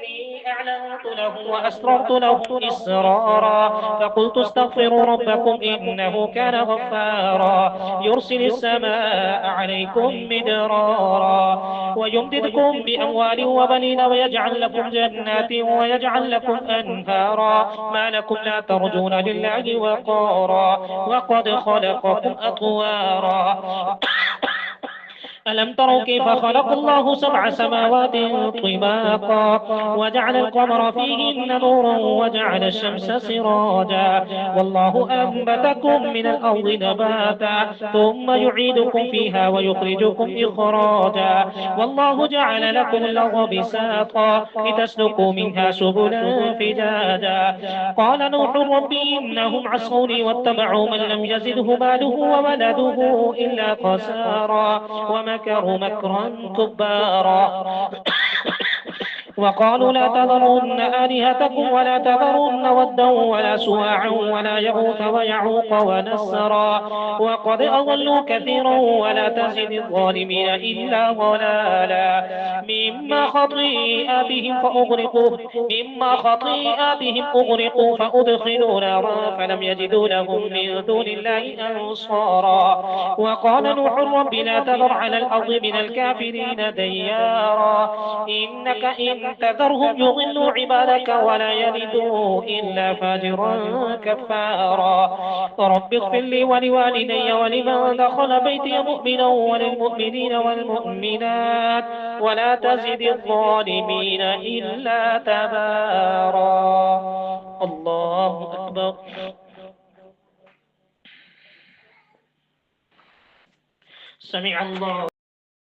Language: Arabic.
إني أعلنت له وأسررت له إسرارا فقلت استغفروا ربكم إنه كان غفارا يرسل السماء عليكم مدرارا ويمددكم بأموال وبنين ويجعل لكم جنات ويجعل لكم أنهارا ما لكم لا ترجون لله وقارا وقد خلقكم أطوارا ألم تروا كيف خلق الله سبع سماوات طباقا وجعل القمر فيهن نورا وجعل الشمس سراجا والله أنبتكم من الأرض نباتا ثم يعيدكم فيها ويخرجكم إخراجا والله جعل لكم الأرض بساطا لتسلكوا منها سبلا فجاجا قال نوح رب إنهم عصوني واتبعوا من لم يزده ماله وولده إلا خسارا ومكروا مكرا كبارا وقالوا لا تذرن آلهتكم ولا تذرن ودا ولا سواعا ولا يغوث ويعوق ونسرا وقد أضلوا كثيرا ولا تزد الظالمين إلا ضلالا مما خطيئاتهم أغرقوا فأدخلوا نارا فلم يجدوا لهم من دون الله أنصارا وقال نوح رب لا تذر على الأرض من الكافرين ديارا إنك إن تذرهم يضلوا عبادك ولا يلدوا إلا فاجرا كفارا رب اغفر لي ولوالدي ولمن دخل بيتي مؤمنا وللمؤمنين والمؤمنات ولا تزد الظالمين إلا تبارا الله أكبر سمع الله